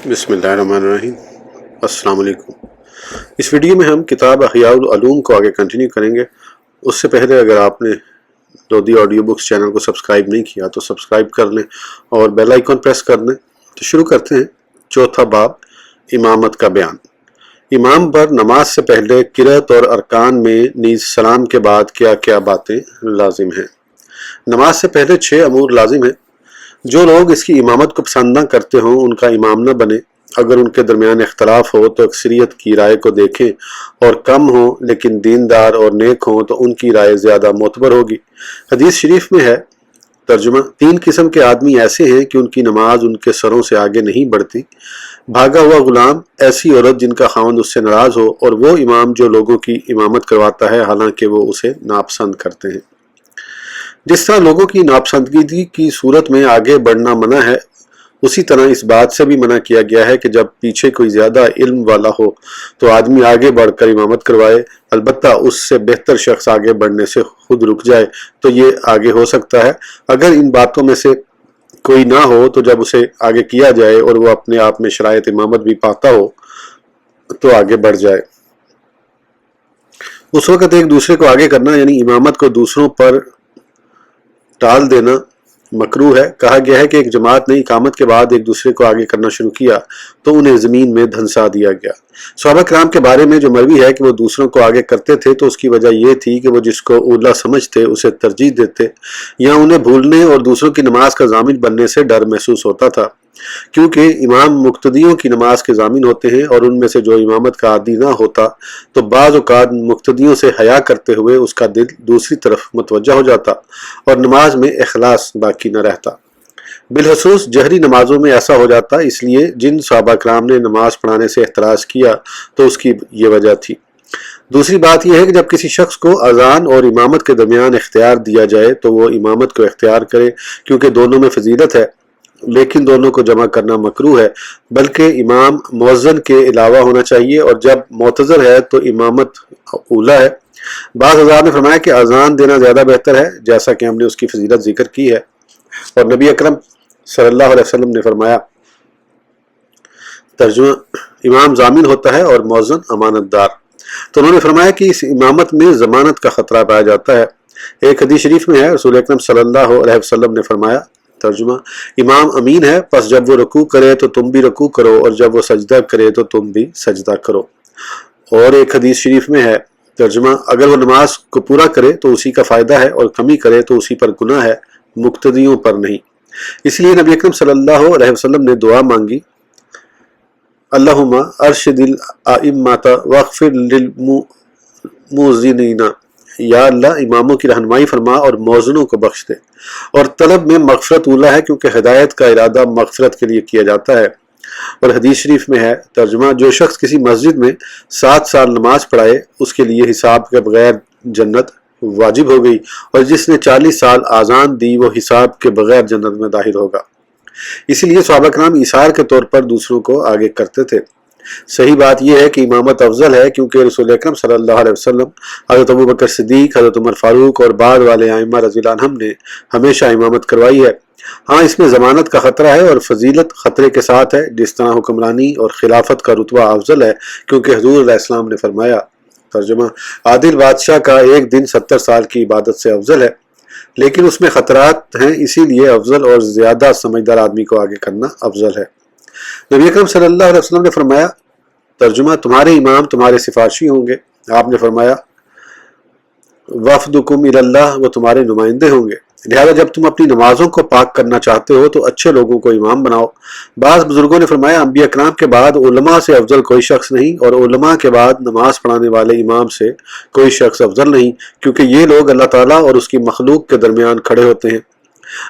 बिस्मिल्लाहिर्रहमानिर्रहीम। अस्सलाम वालेकुम। इस वीडियो में हम किताब अहयाउल उलूम को आगे कंटिन्यू करेंगे। उससे पहले अगर आपने लोधी ऑडियो बुक्स चैनल को सब्सक्राइब नहीं किया तो सब्सक्राइब कर लें और बेल आइकन प्रेस कर लें। तो शुरू करते हैं। चौथा बाब, इमामत का बयान। इमाम पर नमाज से पहले किरत और अरकान में नीज सलाम के बाद क्या क्या बातें लाजिम हैं। नमाज से पहले 6 अमूर लाजिम हैं। जो लोग इसकी इमामत को पसंद न करते हों उनका इमाम न बने। अगर उनके दरमियान इख्तलाफ हो तो अक्सरियत की राय को देखें, और कम हो लेकिन दीनदार और नेक हों तो उनकी राय ज़्यादा मोतबर होगी। हदीस शरीफ में है, तर्जुमा, 3 किस्म के आदमी ऐसे हैं कि उनकी नमाज उनके सरों से आगे नहीं बढ़ती। भागा हुआ गुलाम, ऐसी औरत जिनका खावंद उससे नाराज हो, और वो इमाम जो लोगों की इमामत करवाता है हालांकि वो उसे नापसंद करते हैं। जिस तरह लोगों की नापसंदगी की सूरत में आगे बढ़ना मना है, उसी तरह इस बात से भी मना किया गया है कि जब पीछे कोई ज्यादा इल्म वाला हो तो आदमी आगे बढ़कर इमामत करवाए। अलबत्ता उससे बेहतर शख्स आगे बढ़ने से खुद रुक जाए तो ये आगे हो सकता है। अगर इन बातों में से कोई ना हो तो जब उसे आगे किया जाए और वो अपने आप में शरायत इमामत भी पाता हो तो आगे बढ़ जाए। उस वक्त एक दूसरे को आगे करना यानी इमामत को दूसरों पर टाल देना मकरूह है। कहा गया है कि एक जमात ने इकामत के बाद एक दूसरे को आगे करना शुरू किया तो उन्हें जमीन में धंसा दिया गया। सहाबा किराम के बारे में जो मरवी है कि वो दूसरों को आगे करते थे तो उसकी वजह यह थी कि वो जिसको उला समझते उसे तरजीह देते, या उन्हें भूलने और दूसरों की नमाज का जामिन बनने से डर महसूस होता था। क्योंकि इमाम मुक्तदियों की नमाज के जामिन होते हैं और उनमें से जो इमामत का आदी ना होता तो बाज़ औक़ात मुक्तदियों से हया करते हुए उसका दिल दूसरी तरफ मुतवज्जा हो जाता और नमाज में इखलास बाकी न रहता। बिलखसूस जहरी नमाजों में ऐसा हो जाता। इसलिए जिन सहाबा किराम ने नमाज पढ़ाने से एतराज़ किया तो उसकी ये वजह थी। दूसरी बात यह है कि जब किसी शख्स को अजान और इमामत के दरमियान इख्तियार दिया जाए तो वो इमामत को इख्तियार करे, क्योंकि दोनों में फजीलत है, लेकिन दोनों को जमा करना मकरूह है। बल्कि इमाम मुअज्जिन के अलावा होना चाहिए, और जब मुअतज़र है तो इमामत उला है। बाज़ हज़रात ने फरमाया कि अजान देना ज़्यादा बेहतर है, जैसा कि हमने उसकी फजीलत जिक्र की है। और नबी अकरम सल्लल्लाहु अलैहि वसल्लम ने फरमाया, तर्जुमा, इमाम जामिन होता है और मुअज्जिन अमानतदार। तो उन्होंने फरमाया कि इस इमामत में ज़मानत का खतरा पाया जाता है। एक हदीस शरीफ में है, रसूल अकरम सल्लल्लाहु अलैहि वसल्लम ने फरमाया, तर्जुमा, इमाम अमीन है, बस जब वो रुकू करे तो तुम भी रुकू करो, और जब वो सजदा करे तो तुम भी सजदा करो। और एक हदीस शरीफ में है, तर्जुमा, अगर वो नमाज को पूरा करे तो उसी का फ़ायदा है, और कमी करे तो उसी पर गुनाह है, मुक्तदियों पर नहीं। इसलिए नबी अकरम सल्लल्लाहु अलैहि वसल्लम ने दुआ मांगी, अल्लाहुम्मा अरशिदिल आइम्मता वग़फ़िर लिल मुज़्ज़िनीना, या अल्लाह इमामों की रहनुमाई फरमा और मौज़िनों को बख्श दे। और तलब में मग़फ़िरत उला है, क्योंकि हिदायत का इरादा मग़फ़िरत के लिए किया जाता है। और हदीस शरीफ में है, तर्जुमा, जो शख्स किसी मस्जिद में 7 साल नमाज पढ़ाए उसके लिए हिसाब के बगैर जन्नत वाजिब हो गई, और जिसने 40 साल आज़ान दी वो हिसाब के बगैर जन्नत में दाखिल होगा। इसीलिए सहाबा किराम इसार के तौर पर दूसरों को आगे करते थे। सही बात यह है कि इमामत अफजल है, क्योंकि रसूल अकरम सल्लल्लाहु अलैहि वसल्लम, हज़रत अबू बकर सिद्दीक, हज़रत उमर फारूक और बाद वाले आइम्मा रज़ियल्लाहु अन्हुम ने हमेशा इमामत करवाई है। हाँ, इसमें ज़मानत का ख़तरा है और फजीलत ख़तरे के साथ है। जिस तरह हुक्मरानी और खिलाफत का रुतबा अफजल है, क्योंकि हुज़ूर अलैहि सलाम ने फरमाया, तर्जुमा, आदिल बादशाह का एक दिन 70 साल की इबादत से अफजल है, लेकिन उसमें ख़तरात हैं, इसीलिए अफजल और ज़्यादा समझदार आदमी को आगे करना अफजल है। नबी अकरम सल्लल्लाहु अलैहि वसल्लम ने फरमाया, तर्जुमा, तुम्हारे इमाम तुम्हारे सिफारशी होंगे। आपने फरमाया, वफ़दुकुम इलल्लाह, वो तुम्हारे नुमाइंदे होंगे। लिहाजा जब तुम अपनी नमाजों को पाक करना चाहते हो तो अच्छे लोगों को इमाम बनाओ। बाज़ बुजुर्गों ने फरमाया, अंबिया किराम के बाद उलमा से अफजल कोई शख्स नहीं, और उलमा के बाद नमाज पढ़ाने वाले इमाम से कोई शख्स अफजल नहीं, क्योंकि ये लोग अल्लाह ताला और उसकी मखलूक के दरमियान खड़े होते हैं।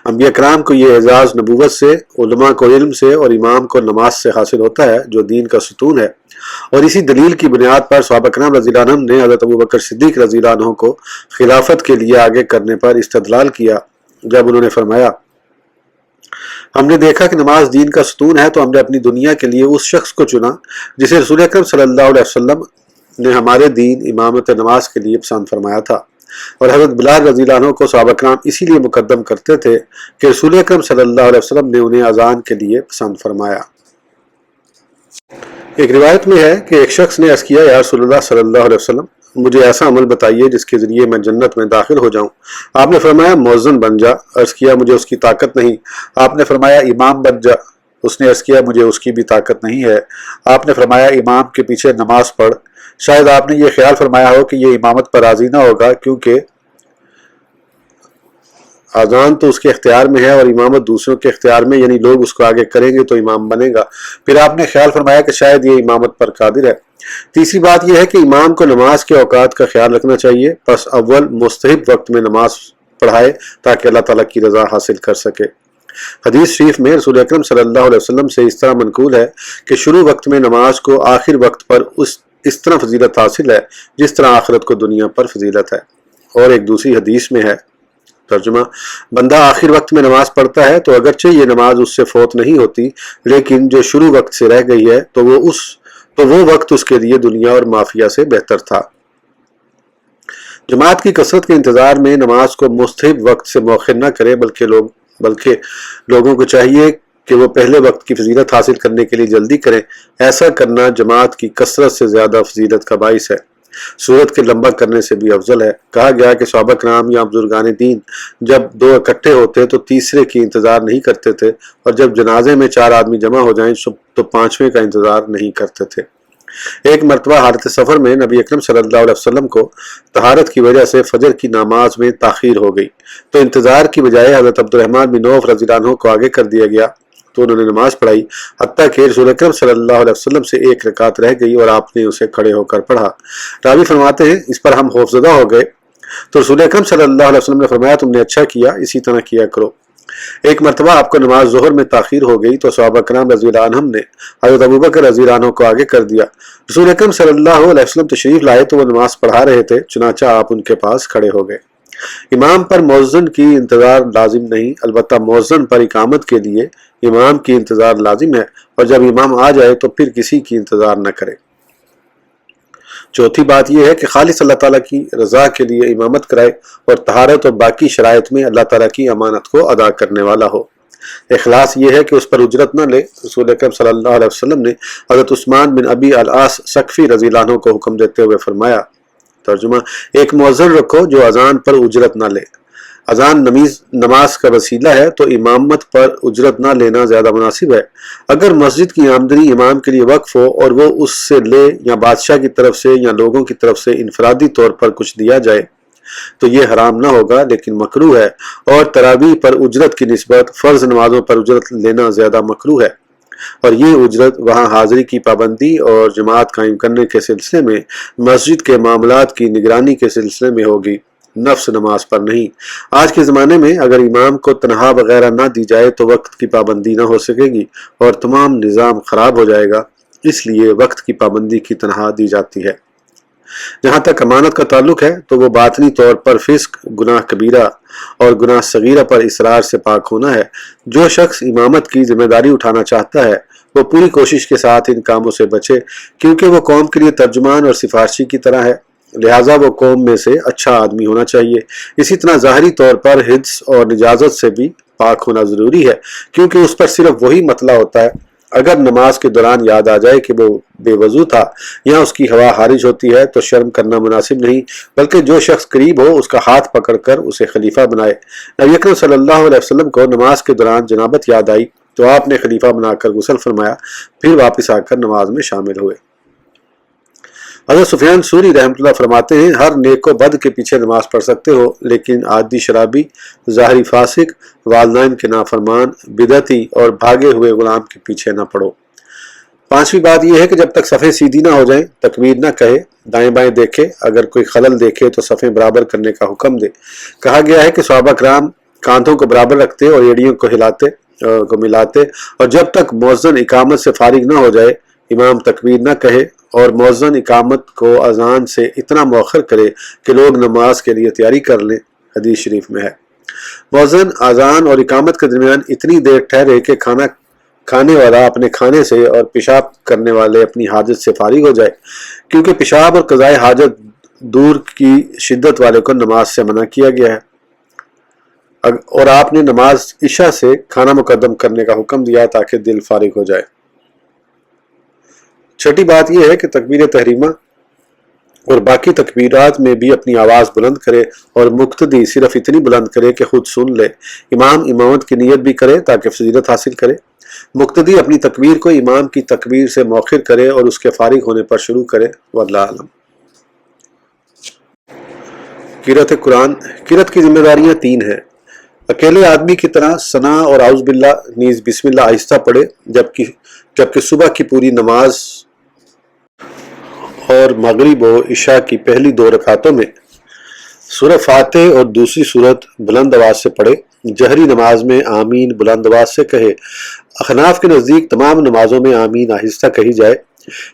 अंबिया किराम को ये एजाज़ नबूवत से, उलमा को इल्म से और इमाम को नमाज से हासिल होता है, जो दीन का सुतून है। और इसी दलील की बुनियाद पर सहाबा किराम रज़ियल्लाहु अन्हुम ने हज़रत अबू बकर सिद्दीक रज़ियल्लाहु अन्हु को खिलाफत के लिए आगे करने पर इस्तदलाल किया, जब उन्होंने फरमाया, हमने देखा कि नमाज दीन का सुतून है, तो हमने अपनी दुनिया के लिए उस शख्स को चुना जिसे रसूल अकरम सल्लल्लाहु अलैहि वसल्लम ने हमारे दीन इमामत नमाज के लिए पसंद फरमाया था। और हज़रत बिलाल रज़ियल्लाहु अन्हु को सहाबा किराम इसीलिए मुकद्दम करते थे कि रसूल अकरम सल्लल्लाहु अलैहि वसल्लम ने उन्हें अजान के लिए पसंद फरमाया। ایک روایت میں ہے کہ ایک شخص نے عرض کیا یا رسول اللہ صلی اللہ علیہ وسلم مجھے ایسا عمل بتائیے جس کے ذریعے میں جنت میں داخل ہو جاؤں۔ آپ نے فرمایا مؤذن بن جا۔ عرض کیا مجھے اس کی طاقت نہیں۔ آپ نے فرمایا امام بن جا۔ اس نے عرض کیا مجھے اس کی بھی طاقت نہیں ہے۔ آپ نے فرمایا امام کے پیچھے نماز پڑھ۔ شاید آپ نے یہ خیال فرمایا ہو کہ یہ امامت پر راضی نہ ہوگا کیونکہ اذان تو اس کے اختیار میں ہے اور امامت دوسروں کے اختیار میں، یعنی لوگ اس کو آگے کریں گے تو امام بنے گا۔ پھر آپ نے خیال فرمایا کہ شاید یہ امامت پر قادر ہے۔ تیسری بات یہ ہے کہ امام کو نماز کے اوقات کا خیال رکھنا چاہیے، پس اول مستحب وقت میں نماز پڑھائے تاکہ اللہ تعالیٰ کی رضا حاصل کر سکے۔ حدیث شریف میں رسول اکرم صلی اللہ علیہ وسلم سے اس طرح منقول ہے کہ شروع وقت میں نماز کو آخر وقت پر اس طرح فضیلت حاصل ہے جس طرح آخرت کو دنیا پر فضیلت ہے۔ اور ایک دوسری حدیث میں ہے ترجمہ، بندہ آخر وقت میں نماز پڑھتا ہے تو اگرچہ یہ نماز اس سے فوت نہیں ہوتی، لیکن جو شروع وقت سے رہ گئی ہے تو وہ وقت اس کے لیے دنیا اور مافیہ سے بہتر تھا۔ جماعت کی کثرت کے انتظار میں نماز کو مستحب وقت سے مؤخر نہ کرے بلکہ لوگوں کو چاہیے کہ وہ پہلے وقت کی فضیلت حاصل کرنے کے لیے جلدی کریں۔ ایسا کرنا جماعت کی کثرت سے زیادہ فضیلت کا باعث ہے، صورت کے لمبا کرنے سے بھی افضل ہے۔ کہا گیا کہ صحابہ کرام یا بزرگان دین جب دو اکٹھے ہوتے تو تیسرے کی انتظار نہیں کرتے تھے، اور جب جنازے میں 4 آدمی جمع ہو جائیں تو 5ویں کا انتظار نہیں کرتے تھے۔ ایک مرتبہ حالت سفر میں نبی اکرم صلی اللہ علیہ وسلم کو طہارت کی وجہ سے فجر کی نماز میں تاخیر ہو گئی تو انتظار کی بجائے حضرت عبد الرحمن بن عوف رضی اللہ عنہ کو آگے کر دیا گیا تو انہوں نے نماز پڑھائی حتیٰ کہ رسول اکرم صلی اللہ علیہ وسلم سے 1 رکعت رہ گئی اور آپ نے اسے کھڑے ہو کر پڑھا۔ راوی فرماتے ہیں اس پر ہم خوفزدہ ہو گئے تو رسول اکرم صلی اللہ علیہ وسلم نے فرمایا تم نے اچھا کیا، اسی طرح کیا کرو۔ ایک مرتبہ آپ کو نماز ظہر میں تاخیر ہو گئی تو صحابہ کرام رضی اللہ عنہم نے حضرت ابوبکر رضی اللہ عنہ کو آگے کر دیا۔ رسول اکرم صلی اللہ علیہ وسلم تشریف لائے تو وہ نماز پڑھا رہے تھے، چنانچہ آپ ان کے پاس کھڑے ہو گئے۔ امام پر مؤذن کی انتظار لازم نہیں، البتہ مؤذن پر اقامت کے لیے امام کی انتظار لازم ہے، اور جب امام آ جائے تو پھر کسی کی انتظار نہ کرے۔ چوتھی بات یہ ہے کہ خالص اللہ تعالیٰ کی رضا کے لیے امامت کرائے اور طہارت اور باقی شرائط میں اللہ تعالیٰ کی امانت کو ادا کرنے والا ہو۔ اخلاص یہ ہے کہ اس پر اجرت نہ لے۔ رسول اکرم صلی اللہ علیہ وسلم نے حضرت عثمان بن ابی العاص ثقفی رضی اللہ عنہ کو حکم دیتے ہوئے فرمایا ترجمہ، ایک مؤذن رکھو جو اذان پر اجرت نہ لے۔ اذان نماز کا وسیلہ ہے تو امامت پر اجرت نہ لینا زیادہ مناسب ہے۔ اگر مسجد کی آمدنی امام کے لیے وقف ہو اور وہ اس سے لے یا بادشاہ کی طرف سے یا لوگوں کی طرف سے انفرادی طور پر کچھ دیا جائے تو یہ حرام نہ ہوگا لیکن مکروہ ہے، اور تراویح پر اجرت کی نسبت فرض نمازوں پر اجرت لینا زیادہ مکروہ ہے، اور یہ اجرت وہاں حاضری کی پابندی اور جماعت قائم کرنے کے سلسلے میں مسجد کے معاملات کی نگرانی کے سلسلے میں ہوگی، نفس نماز پر نہیں۔ آج کے زمانے میں اگر امام کو تنہا وغیرہ نہ دی جائے تو وقت کی پابندی نہ ہو سکے گی اور تمام نظام خراب ہو جائے گا، اس لیے وقت کی پابندی کی تنہا دی جاتی ہے۔ جہاں تک امانت کا تعلق ہے تو وہ باطنی طور پر فسق، گناہ کبیرہ اور گناہ صغیرہ پر اصرار سے پاک ہونا ہے۔ جو شخص امامت کی ذمہ داری اٹھانا چاہتا ہے وہ پوری کوشش کے ساتھ ان کاموں سے بچے، کیونکہ وہ قوم کے لیے ترجمان اور سفارشی کی طرح ہے، لہٰذا وہ قوم میں سے اچھا آدمی ہونا چاہیے۔ اسی طرح ظاہری طور پر حدث اور نجاست سے بھی پاک ہونا ضروری ہے، کیونکہ اس پر صرف وہی مطلع ہوتا ہے۔ اگر نماز کے دوران یاد آ جائے کہ وہ بے وضو تھا یا اس کی ہوا خارج ہوتی ہے تو شرم کرنا مناسب نہیں، بلکہ جو شخص قریب ہو اس کا ہاتھ پکڑ کر اسے خلیفہ بنائے۔ نبی اکرم صلی اللہ علیہ وسلم کو نماز کے دوران جنابت یاد آئی تو آپ نے خلیفہ بنا کر غسل فرمایا، پھر واپس آ کر نماز میں شامل ہوئے۔ حضرت سفیان ثوری رحمۃ اللہ فرماتے ہیں، ہر نیک و بد کے پیچھے نماز پڑھ سکتے ہو، لیکن عادی شرابی، ظاہری فاسق، والدین کے نافرمان، بدعتی اور بھاگے ہوئے غلام کے پیچھے نہ پڑھو۔ 5ویں بات یہ ہے کہ جب تک صفیں سیدھی نہ ہو جائیں تکبیر نہ کہے، دائیں بائیں دیکھے، اگر کوئی خلل دیکھے تو صفیں برابر کرنے کا حکم دے۔ کہا گیا ہے کہ صحابہ کرام کاندھوں کو برابر رکھتے اور ایڑیوں کو ملاتے، اور جب تک مؤذن اقامت سے فارغ نہ ہو جائے امام تکبیر نہ کہے اور مؤذن اقامت کو اذان سے اتنا مؤخر کرے کہ لوگ نماز کے لیے تیاری کر لیں، حدیث شریف میں ہے۔ مؤذن اذان اور اقامت کے درمیان اتنی دیر ٹھہرے کہ کھانا کھانے والا اپنے کھانے سے اور پیشاب کرنے والے اپنی حاجت سے فارغ ہو جائے، کیونکہ پیشاب اور قضائے حاجت دور کی شدت والے کو نماز سے منع کیا گیا ہے، اور آپ نے نماز عشاء سے کھانا مقدم کرنے کا حکم دیا تاکہ دل فارغ ہو جائے۔ छठी बात यह है कि तकबीर तहरीमा और बाकी तकबीरात में भी अपनी आवाज़ बुलंद करे और मुक्तदी सिर्फ इतनी बुलंद करे कि खुद सुन ले। इमाम इमामत की नीयत भी करे ताकि फजीलत हासिल करे। मुक्तदी अपनी तकबीर को इमाम की तकबीर से मौखिर करे और उसके फारिग होने पर शुरू करे। वल्लाह आलम। किरत कुरान। किरत की जिम्मेदारियां 3 हैं। अकेले आदमी की तरह सना और आउज़ बिल्लाह नीज़ बिस्मिल्लाह आहिस्ता पढ़े, जबकि सुबह की पूरी नमाज और मगरिब व इशा की पहली 2 रकातों में सूरह फातिह और दूसरी सूरत बुलंद आवाज से पढ़े। जहरी नमाज में आमीन बुलंद आवाज से कहे। अहनाफ के नज़दीक तमाम नमाजों में आमीन आहिस्ता कही जाए।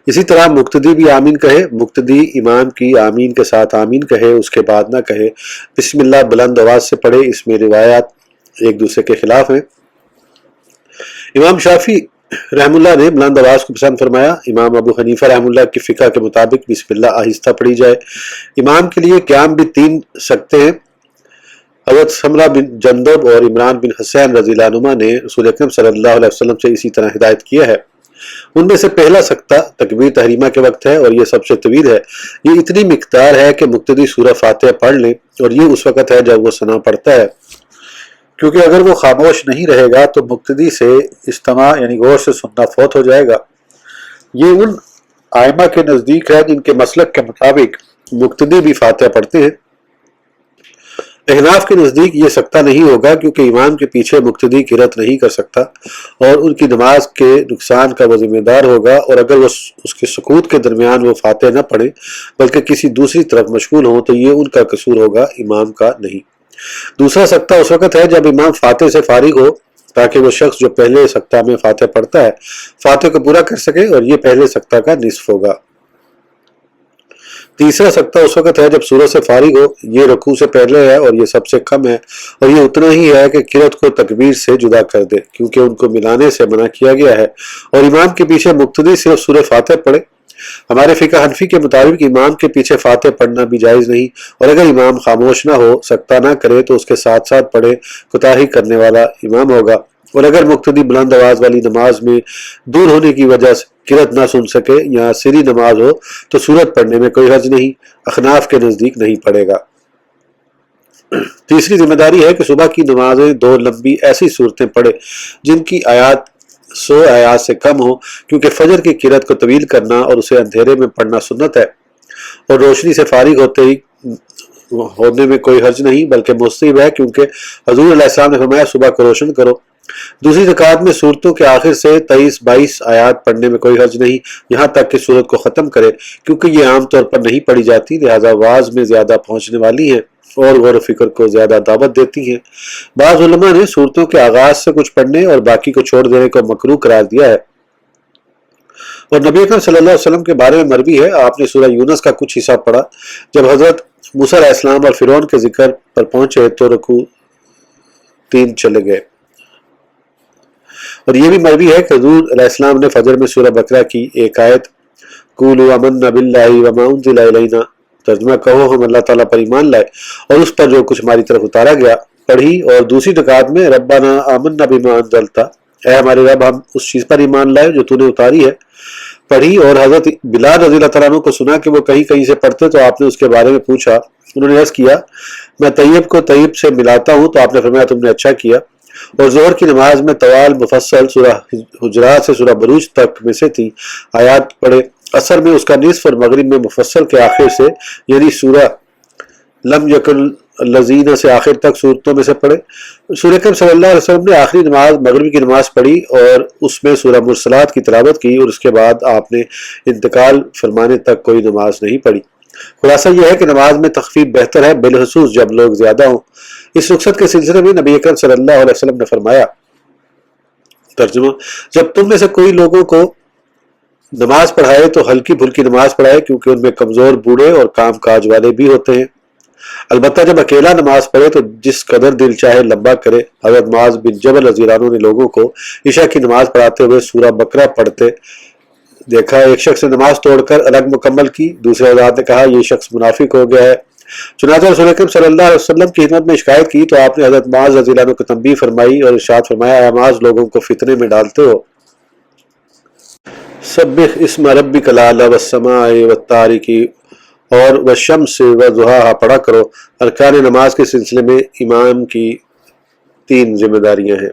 इसी तरह मुक्तदी भी आमीन कहे। मुक्तदी इमाम की आमीन के साथ आमीन कहे, उसके बाद ना कहे। बिस्मिल्लाह बुलंद आवाज से पढ़े। इसमें रिवायात एक दूसरे के खिलाफ हैं। इमाम शाफी रहमुल्लाह ने बुलंद आवाज को पसंद फरमाया। इमाम अबू हनीफा रहमुल्लाह की फ़िक़्ह के मुताबिक बिस्मिल्लाह आहिस्ता पढ़ी जाए। इमाम के लिए क़याम भी 3 सकते हैं। हज़रत समरा बिन जंदब और इमरान बिन हुसैन रज़ियल्लाहु अन्हुमा ने रसूल अकरम सल्लल्लाहु अलैहि वसल्लम से इसी तरह हिदायत किया है। उनमें से पहला सख्ता तकबीर तहरीमा के वक्त है और ये सबसे तवील है। ये इतनी मिकदार है कि मुक्तदी सूरह फातिहा पढ़ लें और ये उस वक़्त है जब वो सना पढ़ता है, क्योंकि अगर वो खामोश नहीं रहेगा तो मुक्तदी से इस्तिमा यानी गौर से सुनना फौत हो जाएगा। ये उन आइमा के नज़दीक है जिनके मसलक के मुताबिक मुक्तदी भी फातिहा पढ़ते हैं। अहनाफ के नज़दीक ये सकता नहीं होगा, क्योंकि इमाम के पीछे मुक्तदी किरत नहीं कर सकता और उनकी नमाज के नुकसान का वो जिम्मेदार होगा। और अगर वो उसके सुकूत के दरमियान वो फातिहा न पढ़े बल्कि किसी दूसरी तरफ मशगूल हो तो ये उनका कसूर होगा, इमाम का नहीं। दूसरा सख्ता उस वक़्त है जब इमाम फातिह से फारिग हो, ताकि वो शख्स जो पहले सख्ता में फातिहा पढ़ता है फातिह को पूरा कर सके, और ये पहले सख्ता का निस्फ होगा। तीसरा सख्ता उस वक़्त है जब सूरत से फारिग हो, ये रुकू से पहले है और ये सबसे कम है, और ये उतना ही है कि किरत को तकबीर से जुदा कर दे, क्योंकि उनको मिलाने से मना किया गया है। और इमाम के पीछे मुक्तदी सिर्फ सूरह फातिहा पढ़े। हमारे फ़िक़्ह हनफी के मुताबिक इमाम के पीछे फातिहा पढ़ना भी जायज़ नहीं, और अगर इमाम खामोश ना हो, सकता ना करे, तो उसके साथ साथ पढ़े। कोताही करने वाला इमाम होगा। और अगर मुक्तदी बुलंद आवाज़ वाली नमाज में दूर होने की वजह से किरत ना सुन सके या सिरी नमाज हो तो सूरत पढ़ने में कोई हर्ज नहीं, अखनाफ के नज़दीक नहीं पड़ेगा। तीसरी जिम्मेदारी है कि सुबह की नमाजें 2 लंबी ऐसी सूरतें पढ़े जिनकी आयात 100 आयात से कम हो, क्योंकि फजर की किरत को तवील करना और उसे अंधेरे में पढ़ना सुन्नत है, और रोशनी से फारिग होने में कोई हर्ज नहीं बल्कि मुस्तहब है, क्योंकि हजूर अलैहिस्सलाम ने फरमाया सुबह को रोशन करो। दूसरी रकात में सूरतों के आखिर से 23-22 आयात पढ़ने में कोई हर्ज नहीं, यहाँ तक कि सूरत को ख़त्म करे, क्योंकि ये आम तौर पर नहीं पढ़ी जाती, लिहाजा आवाज़ में ज़्यादा पहुँचने वाली है और गौर फिक्र को ज़्यादा दावत देती हैं। बाज़ उलमा ने सूरतों के आगाज़ से कुछ पढ़ने और बाकी को छोड़ देने को मकरूह करार दिया है। और नबी अकरम सल्लल्लाहु अलैहि वसल्लम के बारे में मरवी है, आपने सूरह यूनुस का कुछ हिस्सा पढ़ा। जब हज़रत मूसा अलैहिस्सलाम और फ़िरौन के जिक्र पर पहुँचे तो रुकू 3 चले गए। और ये भी मरवी है कि हुज़ूर अलैहिस्सलाम ने फजर में सूरह बकरा की एक आयत कुलू आमन्ना बिल्लाहि व मा उन्ज़िला इलैना, तर्जुमा कहो हम अल्लाह ताला पर ईमान लाए और उस पर जो कुछ हमारी तरफ उतारा गया, पढ़ी। और दूसरी रकात में रब्बाना आमन्ना बिमा अंज़लता, ऐ हमारे रब हम उस चीज़ पर ईमान लाए जो तूने उतारी है, पढ़ी। और हज़रत बिलाल रज़ियल्लाहु तआला अन्हु को सुना कि वो कहीं कहीं से पढ़ते, तो आपने उसके बारे में पूछा। उन्होंने अर्ज़ किया मैं तैयब को तैयब से मिलाता हूँ, तो आपने फरमाया तुमने अच्छा किया। और ज़ोहर की नमाज में तवाल मुफस्सल सूरह हुजरात से सूरह बरूज तक में से थी आयात पढ़े। असर में उसका निस्फ और मगरिब में मुफस्सल के आखिर से यानी सूरह लम यकुल लज़ीना से आखिर तक सूरतों में से पढ़े। रसूल अकरम सल्लल्लाहु अलैहि वसल्लम ने आखिरी नमाज मगरिब की नमाज पढ़ी और उसमें सूरह मुरसलात की तिलावत की, और उसके बाद आपने इंतकाल फरमाने तक कोई नमाज नहीं पढ़ी। खुलासा यह है कि नमाज में तखफीफ बेहतर है, बिलखसूस जब लोग ज्यादा हों। इस रुखसत के सिलसिले में नबी अकरम सल्लल्लाहु अलैहि वसल्लम ने फरमाया, तर्जुमा, जब तुम में से कोई लोगों को नमाज पढ़ाए तो हल्की फुल्की नमाज पढ़ाए, क्योंकि उनमें कमजोर बूढ़े और काम काज वाले भी होते हैं। अलबत्ता जब अकेला नमाज पढ़े तो जिस कदर दिल चाहे लंबा करे। हज़रत मुआज़ बिन जबल रज़ियल्लाहु अन्हु ने लोगों को इशा की नमाज पढ़ाते हुए सूरह बकरा पढ़ते देखा। एक शख्स ने नमाज तोड़कर अलग मुकम्मल की। दूसरे हज़रात ने कहा यह शख्स मुनाफिक हो गया है। चुनांचे रसूल अकरम सल्लल्लाहु अलैहि वसल्लम की खिदमत में शिकायत की तो आपने हज़रत मुआज़ रज़ियल्लाहु अन्हु को तंबीह फरमाई और इरशाद फरमाया, मुआज़ लोगों को फितने में डालते हो। सब्बिह इस्म रब्बिकल आला वस्समाइ वत्तारिकी और वशम्स वज़ुहाहा पढ़ा करो। अरकान नमाज के सिलसिले में इमाम की 3 जिम्मेदारियां हैं।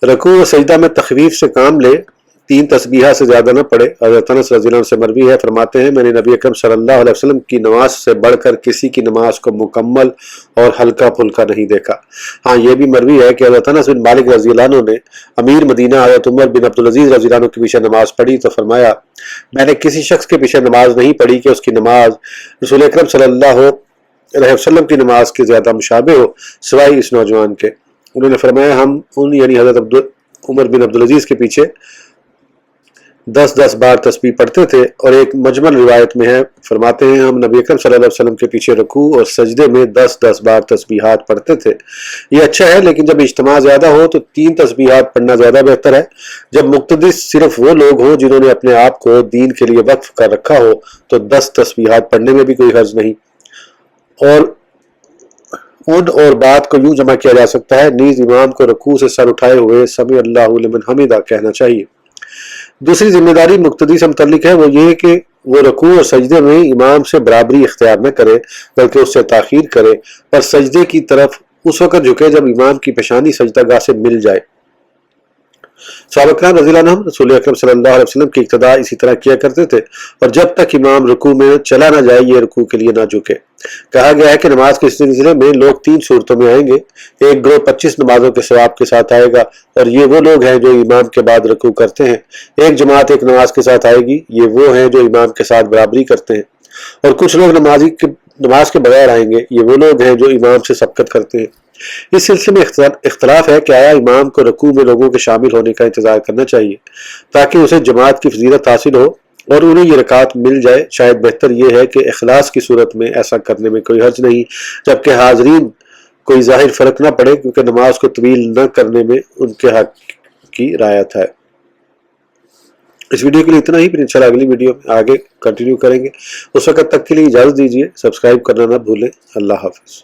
रकू व सजदा में तखफीफ से काम ले, 3 तस्बीहा से ज़्यादा न पढ़े। हज़रत अनस रज़ियल्लाहु अन्हु से मरवी है, फरमाते हैं मैंने नबी अकरम सल्लल्लाहु अलैहि वसल्लम की नमाज से बढ़कर किसी की नमाज को मुकम्मल और हल्का फुल्का नहीं देखा। हाँ, ये भी मरवी है कि हज़रत अनस बिन मालिक रज़ियल्लाहु अन्हु ने अमीर मदीना हज़रत उमर बिन अब्दुल अज़ीज़ रज़ियल्लाहु अन्हु के पीछे नमाज पढ़ी तो फरमाया मैंने किसी शख्स के पीछे नमाज नहीं पढ़ी कि उसकी नमाज रसूल अकरम सल्लल्लाहु अलैहि वसल्लम की नमाज के ज़्यादा मुशाबे हो सिवाय इस नौजवान के। उन्होंने फरमाया हम उन यानी हज़रत उमर बिन अब्दुल अज़ीज़ के पीछे 10-10 बार तस्बीह पढ़ते थे। और एक मजमल रिवायत में है, फरमाते हैं हम नबी अकरम सल्लल्लाहु अलैहि वसल्लम के पीछे रुकू और सजदे में 10-10 बार तस्बीहात पढ़ते थे। ये अच्छा है, लेकिन जब इज्तिमा ज़्यादा हो तो 3 तस्बीहात पढ़ना ज़्यादा बेहतर है। जब मुक्तदी सिर्फ वो लोग हों जिन्होंने अपने आप को दीन के लिए वक्फ कर रखा हो तो 10 तस्बीहात पढ़ने में भी कोई हर्ज नहीं। और उन और बात को यूं जमा किया जा सकता है, नीज इमाम को रुकू से सर उठाए हुए समी अल्लाहु लिमन हमिदा कहना चाहिए। दूसरी जिम्मेदारी मुक्तदी से मुतल्लिक है, वो ये कि वो रुकू और सजदे में इमाम से बराबरी इख्तियार न करे बल्कि उससे ताखीर करे, पर सजदे की तरफ उस वक्त झुके जब इमाम की पेशानी सजदागाह से मिल जाए। सहाबा किराम रज़ियल्लाहु अन्हुम रसूल अकरम सल्लल्लाहु अलैहि वसल्लम की इक्तदा इसी तरह किया करते थे और जब तक इमाम रुकू में चला ना जाए ये रुकू के लिए ना झुके। कहा गया है कि नमाज के सिलसिले में लोग 3 सूरतों में आएंगे। एक ग्रोह 25 नमाजों के सवाब के साथ आएगा और ये वो लोग हैं जो इमाम के बाद रुकू करते हैं। एक जमात एक नमाज के साथ आएगी, ये वो हैं जो इमाम के साथ बराबरी करते हैं। और कुछ लोग नमाज के बगैर आएंगे, ये वो लोग हैं जो इमाम से सबकत करते हैं। इस सिलसिले में इख्तलाफ है कि आया इमाम को रुकू में लोगों के शामिल होने का इंतजार करना चाहिए ताकि उसे जमात की फजीलत हासिल हो और उन्हें ये रकात मिल जाए। शायद बेहतर यह है कि इखलास की सूरत में ऐसा करने में कोई हर्ज नहीं, जबकि हाजरीन कोई जाहिर फर्क न पड़े क्योंकि नमाज को तवील न करने में उनके हक की रायत है। इस वीडियो के लिए इतना ही, फिर इंशाल्लाह अगली वीडियो में आगे कंटिन्यू करेंगे। उस वक्त तक के लिए इजाज़त दीजिए। सब्सक्राइब करना ना भूलें। अल्लाह हाफिज़।